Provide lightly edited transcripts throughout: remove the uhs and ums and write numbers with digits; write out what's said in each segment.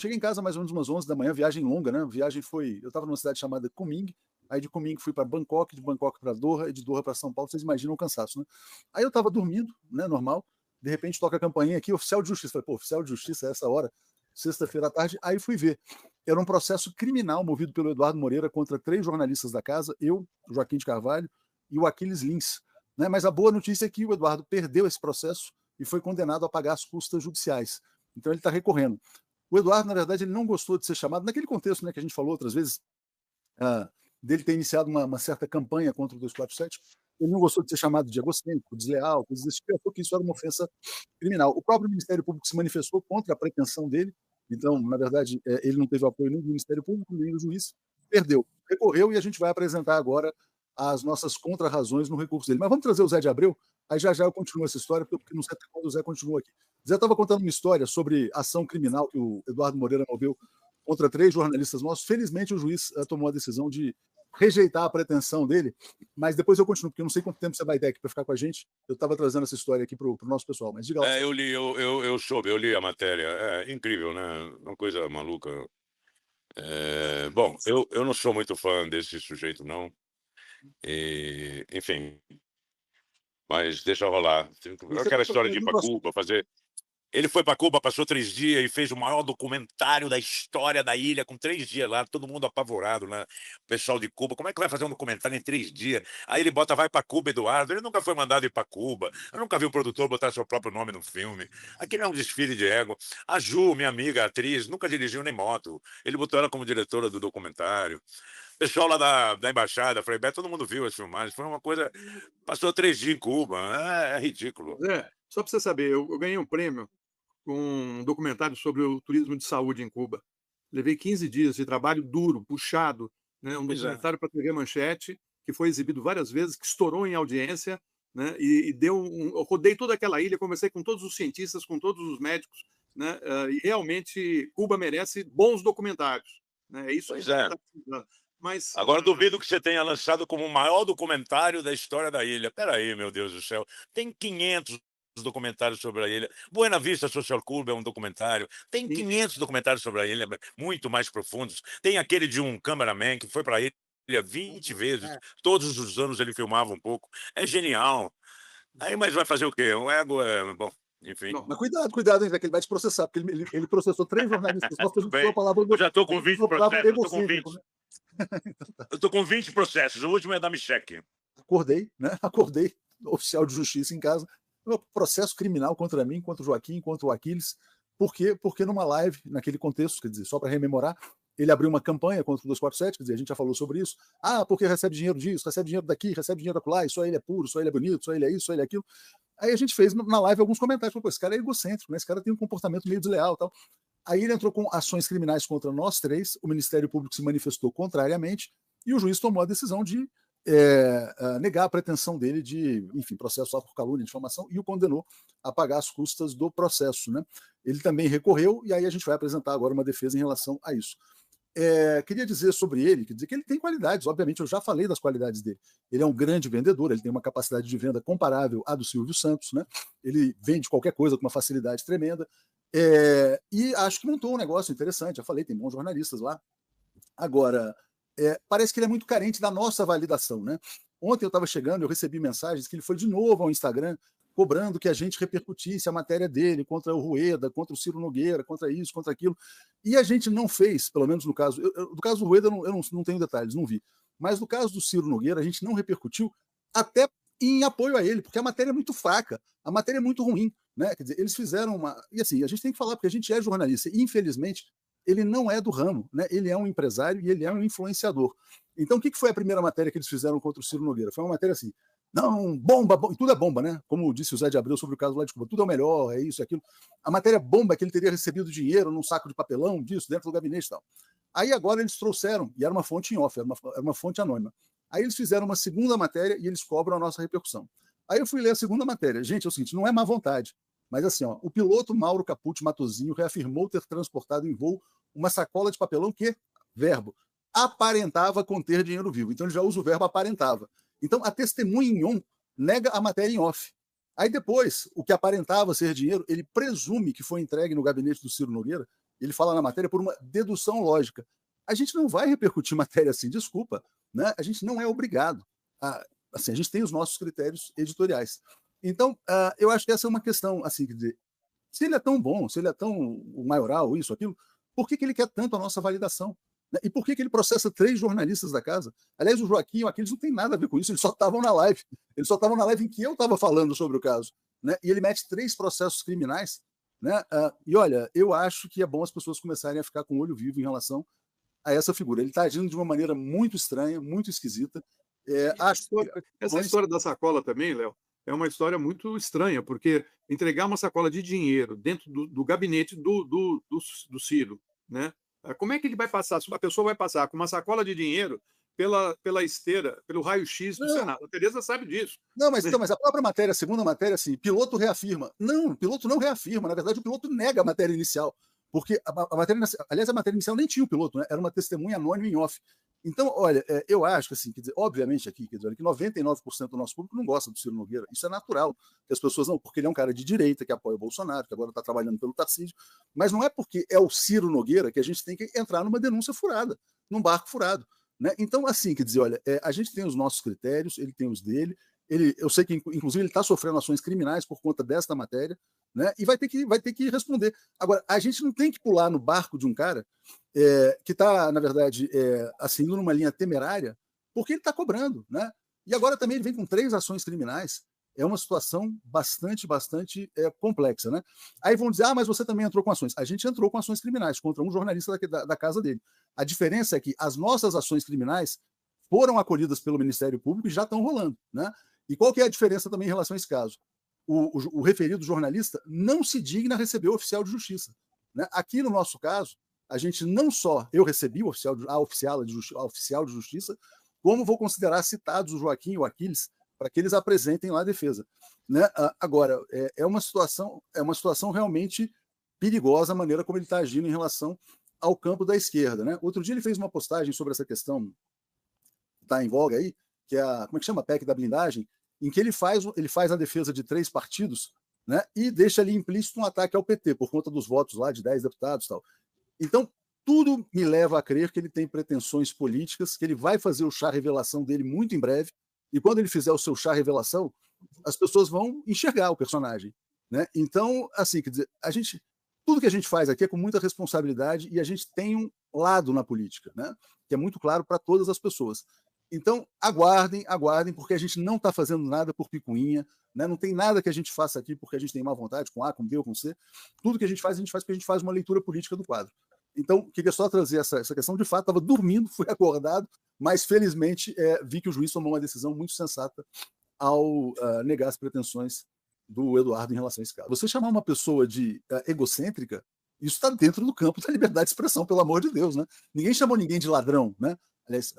cheguei em casa mais ou menos umas 11 da manhã, viagem longa, né? Viagem foi. Eu estava numa cidade chamada Kunming, aí de Kunming fui para Bangkok, de Bangkok para Doha e de Doha para São Paulo. Vocês imaginam o cansaço, né? Aí eu estava dormindo, né? Normal. De repente toca a campainha aqui, oficial de justiça. Falei, pô, oficial de justiça é essa hora? Sexta-feira à tarde. Aí fui ver. Era um processo criminal movido pelo Eduardo Moreira contra 3 jornalistas da casa, eu, o Joaquim de Carvalho e o Aquiles Lins. Né? Mas a boa notícia é que o Eduardo perdeu esse processo e foi condenado a pagar as custas judiciais. Então ele está recorrendo. O Eduardo, na verdade, ele não gostou de ser chamado, naquele contexto, né, que a gente falou outras vezes, dele ter iniciado uma certa campanha contra o 247, ele não gostou de ser chamado de egocêntrico, desleal, coisas desse tipo, achou que isso era uma ofensa criminal. O próprio Ministério Público se manifestou contra a pretensão dele, então, na verdade, ele não teve apoio nem do Ministério Público, nem do juiz, perdeu. Recorreu e a gente vai apresentar agora as nossas contrarrazões no recurso dele. Mas vamos trazer o Zé de Abreu, aí já eu continuo essa história, porque não sei até quando o Zé continua aqui. O Zé estava contando uma história sobre ação criminal que o Eduardo Moreira moveu contra 3 jornalistas nossos. Felizmente, o juiz tomou a decisão de rejeitar a pretensão dele, mas depois eu continuo, porque eu não sei quanto tempo você vai ter aqui para ficar com a gente. Eu estava trazendo essa história aqui para o nosso pessoal, mas diga lá. Eu li, eu soube, eu li a matéria. É incrível, né? Uma coisa maluca. Bom, eu não sou muito fã desse sujeito, não. Enfim, mas deixa rolar. Aquela história de ir para Cuba, fazer. Ele foi para Cuba, passou 3 dias e fez o maior documentário da história da ilha, com 3 dias lá, todo mundo apavorado, né? O pessoal de Cuba, como é que vai fazer um documentário em 3 dias? Aí ele bota, vai para Cuba, Eduardo. Ele nunca foi mandado ir para Cuba. Eu nunca vi o produtor botar seu próprio nome no filme. Aquilo é um desfile de ego. A Ju, minha amiga, atriz, nunca dirigiu nem moto. Ele botou ela como diretora do documentário. O pessoal lá da embaixada, falei, todo mundo viu as filmagens. Foi uma coisa. Passou 3 dias em Cuba. É ridículo. Só para você saber, eu ganhei um prêmio com um documentário sobre o turismo de saúde em Cuba. Levei 15 dias de trabalho duro, puxado, né? Um documentário para a TV Manchete, que foi exibido várias vezes, que estourou em audiência, né? E deu eu rodei toda aquela ilha, conversei com todos os cientistas, com todos os médicos, né? E realmente Cuba merece bons documentários, né? É isso que está precisando. Mas agora duvido que você tenha lançado como o maior documentário da história da ilha. Peraí, meu Deus do céu. Tem 500 documentários sobre a ilha. Buena Vista Social Club é um documentário. Tem 500 documentários sobre a ilha, muito mais profundos. Tem aquele de um cameraman que foi para a ilha 20 vezes. Todos os anos ele filmava um pouco. É genial. Aí, mas vai fazer o quê? O ego é... Bom, enfim. Não, mas cuidado, hein, que ele vai te processar, porque ele processou 3 jornalistas. Eu já estou com 20 processos. Eu estou com 20 processos. O último é da Michek. Acordei, né? Acordei, oficial de justiça em casa. Um processo criminal contra mim, contra o Joaquim, contra o Aquiles. Por quê? Porque numa live, naquele contexto, quer dizer, só para rememorar, ele abriu uma campanha contra o 247, quer dizer, a gente já falou sobre isso. Porque recebe dinheiro disso, recebe dinheiro daqui, recebe dinheiro acolá, só ele é puro, só ele é bonito, só ele é isso, só ele é aquilo. Aí a gente fez na live alguns comentários, pô, esse cara é egocêntrico, né? Esse cara tem um comportamento meio desleal e tal. Aí ele entrou com ações criminais contra nós 3, o Ministério Público se manifestou contrariamente e o juiz tomou a decisão de negar a pretensão dele de, enfim, processo só por calúnia, difamação, e o condenou a pagar as custas do processo, né? Ele também recorreu e aí a gente vai apresentar agora uma defesa em relação a isso. Queria dizer sobre ele, quer dizer que ele tem qualidades, obviamente eu já falei das qualidades dele. Ele é um grande vendedor, ele tem uma capacidade de venda comparável à do Silvio Santos, né? Ele vende qualquer coisa com uma facilidade tremenda, e acho que montou um negócio interessante, já falei, tem bons jornalistas lá. Agora, parece que ele é muito carente da nossa validação, né? Ontem eu estava chegando, eu recebi mensagens que ele foi de novo ao Instagram cobrando que a gente repercutisse a matéria dele contra o Rueda, contra o Ciro Nogueira, contra isso, contra aquilo. E a gente não fez, pelo menos no caso... do caso do Rueda eu não tenho detalhes, não vi. Mas no caso do Ciro Nogueira, a gente não repercutiu até em apoio a ele, porque a matéria é muito fraca, a matéria é muito ruim, né? Quer dizer, eles fizeram uma... E assim, a gente tem que falar, porque a gente é jornalista, e infelizmente ele não é do ramo, né? Ele é um empresário e ele é um influenciador. Então, o que foi a primeira matéria que eles fizeram contra o Ciro Nogueira? Foi uma matéria assim, não, bomba, e tudo é bomba, né? Como disse o Zé de Abreu sobre o caso lá de Cuba, tudo é o melhor, é isso, é aquilo. A matéria bomba é que ele teria recebido dinheiro num saco de papelão, disso, dentro do gabinete e tal. Aí agora eles trouxeram, e era uma fonte em off, era uma fonte anônima. Aí eles fizeram uma segunda matéria e eles cobram a nossa repercussão. Aí eu fui ler a segunda matéria. Gente, é o seguinte, não é má vontade, mas assim, ó, o piloto Mauro Capucci Matozinho reafirmou ter transportado em voo uma sacola de papelão que, verbo, aparentava conter dinheiro vivo. Então ele já usa o verbo aparentava. Então a testemunha em on nega a matéria em off. Aí depois, o que aparentava ser dinheiro, ele presume que foi entregue no gabinete do Ciro Nogueira ele fala na matéria por uma dedução lógica. A gente não vai repercutir matéria assim, desculpa, né? A gente não é obrigado. Assim, a gente tem os nossos critérios editoriais. Então, eu acho que essa é uma questão, assim, quer dizer, se ele é tão bom, se ele é tão o maioral, isso, aquilo, por que ele quer tanto a nossa validação? Né? E por que ele processa 3 jornalistas da casa? Aliás, o Joaquim e o Aquiles não tem nada a ver com isso, eles só estavam na live. Eles só estavam na live em que eu estava falando sobre o caso. Né? E ele mete 3 processos criminais. Né? E olha, eu acho que é bom as pessoas começarem a ficar com o olho vivo em relação a essa figura. Ele está agindo de uma maneira muito estranha, muito esquisita. Essa história da sacola também, Léo, é uma história muito estranha, porque entregar uma sacola de dinheiro dentro do gabinete do Ciro, né? Como é que ele vai passar? A pessoa vai passar com uma sacola de dinheiro pela esteira, pelo raio-x do Senado. A Tereza sabe disso. Não, mas a própria matéria, a segunda matéria, assim, piloto reafirma. Não, o piloto não reafirma. Na verdade, o piloto nega a matéria inicial. Porque a matéria, aliás, a matéria inicial nem tinha o piloto, né? Era uma testemunha anônima em off. Então, olha, eu acho que, assim, quer dizer, obviamente aqui, quer dizer, que 99% do nosso público não gosta do Ciro Nogueira. Isso é natural. Que as pessoas não, porque ele é um cara de direita que apoia o Bolsonaro, que agora está trabalhando pelo Tarcísio. Mas não é porque é o Ciro Nogueira que a gente tem que entrar numa denúncia furada, num barco furado. Né? Então, assim, quer dizer, olha, a gente tem os nossos critérios, ele tem os dele. Eu sei que, inclusive, ele está sofrendo ações criminais por conta desta matéria, né? E vai ter que responder. Agora, a gente não tem que pular no barco de um cara que está, na verdade, assim, indo numa linha temerária, porque ele está cobrando. Né? E agora também ele vem com 3 ações criminais. É uma situação bastante complexa. Né? Aí vão dizer, mas você também entrou com ações. A gente entrou com ações criminais contra um jornalista da casa dele. A diferença é que as nossas ações criminais foram acolhidas pelo Ministério Público e já estão rolando. Né? E qual que é a diferença também em relação a esse caso? O referido jornalista não se digna a receber o oficial de justiça. Né? Aqui, no nosso caso, a gente não só, eu recebi a oficial de justiça, como vou considerar citados o Joaquim e o Aquiles para que eles apresentem lá a defesa. Né? Agora, é uma situação realmente perigosa a maneira como ele está agindo em relação ao campo da esquerda. Né? Outro dia ele fez uma postagem sobre essa questão que está em voga aí, que é como é que chama? A PEC da blindagem, em que ele faz a defesa de 3 partidos, né, e deixa ali implícito um ataque ao PT, por conta dos votos lá de 10 deputados e tal. Então, tudo me leva a crer que ele tem pretensões políticas, que ele vai fazer o chá revelação dele muito em breve, e quando ele fizer o seu chá revelação, as pessoas vão enxergar o personagem. Né? Então, assim, quer dizer, tudo que a gente faz aqui é com muita responsabilidade e a gente tem um lado na política, né, que é muito claro para todas as pessoas. Então, aguardem, porque a gente não está fazendo nada por picuinha, né? Não tem nada que a gente faça aqui porque a gente tem má vontade, com A, com B ou com C. Tudo que a gente faz porque a gente faz uma leitura política do quadro. Então, queria só trazer essa questão. De fato, estava dormindo, fui acordado, mas felizmente vi que o juiz tomou uma decisão muito sensata ao negar as pretensões do Eduardo em relação a esse caso. Você chamar uma pessoa de egocêntrica, isso está dentro do campo da liberdade de expressão, pelo amor de Deus. Né? Ninguém chamou ninguém de ladrão. Né? Aliás,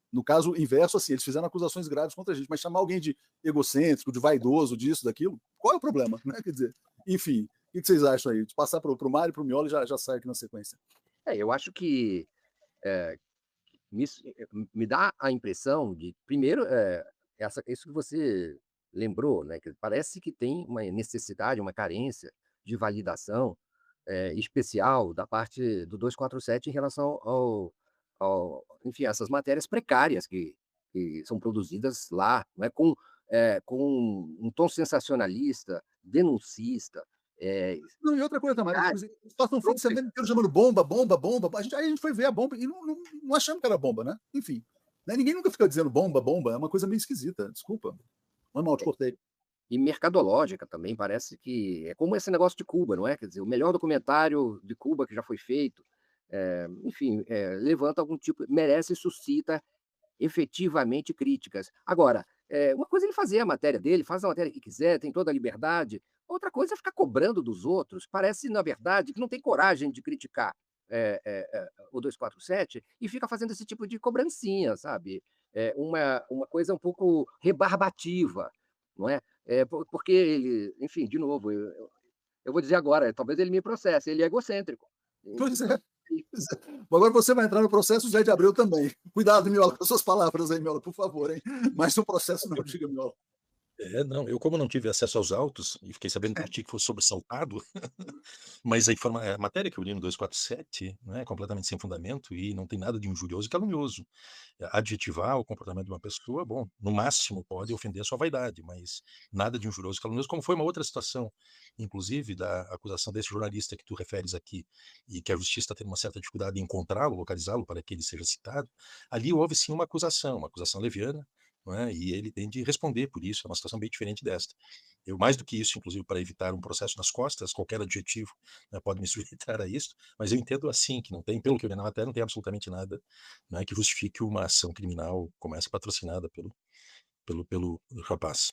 no caso inverso, assim, eles fizeram acusações graves contra a gente, mas chamar alguém de egocêntrico, de vaidoso, disso, daquilo, qual é o problema? Né? Quer dizer, enfim, o que vocês acham aí? De passar para o Mário e para o Miolo e já sai aqui na sequência. Eu acho que me dá a impressão de, primeiro, isso que você lembrou, né? Que parece que tem uma necessidade, uma carência de validação especial da parte do 247 em relação enfim, essas matérias precárias que são produzidas lá, né, com um tom sensacionalista, denuncista. Não, e outra coisa também, eles passam um fim de semana inteiro chamando bomba. Aí a gente foi ver a bomba e não achamos que era bomba, né? Enfim, né? Ninguém nunca fica dizendo bomba, é uma coisa meio esquisita, desculpa. Foi mal, te cortei. E mercadológica também, parece que é como esse negócio de Cuba, não é? Quer dizer, o melhor documentário de Cuba que já foi feito, enfim, levanta algum tipo, merece e suscita efetivamente críticas. Agora, uma coisa é ele fazer a matéria dele, faz a matéria que quiser, tem toda a liberdade. Outra coisa é ficar cobrando dos outros. Parece, na verdade, que não tem coragem de criticar o 247 e fica fazendo esse tipo de cobrancinha, sabe? Uma coisa um pouco rebarbativa, não é? Porque ele, enfim, de novo, eu vou dizer agora, talvez ele me processe, ele é egocêntrico. Pois é. Agora você vai entrar no processo, o Zé de Abreu também. Cuidado, Miola, com as suas palavras aí, Miola, por favor, hein? Mas no processo não, diga, Miola. Não, eu como não tive acesso aos autos e fiquei sabendo por ti que foi sobressaltado, mas a matéria que eu li no 247, né, é completamente sem fundamento e não tem nada de injurioso e calunioso. Adjetivar o comportamento de uma pessoa, bom, no máximo pode ofender a sua vaidade, mas nada de injurioso e calunioso, como foi uma outra situação, inclusive da acusação desse jornalista que tu referes aqui, e que a justiça está tendo uma certa dificuldade em encontrá-lo, localizá-lo, para que ele seja citado. Ali houve sim uma acusação leviana, não é? E ele tem de responder por isso, é uma situação bem diferente desta. Eu, mais do que isso, inclusive, para evitar um processo nas costas, qualquer adjetivo, né, pode me sujeitar a isso, mas eu entendo assim, que não tem, pelo que eu vi na matéria, não tem absolutamente nada, né, que justifique uma ação criminal como essa patrocinada pelo rapaz.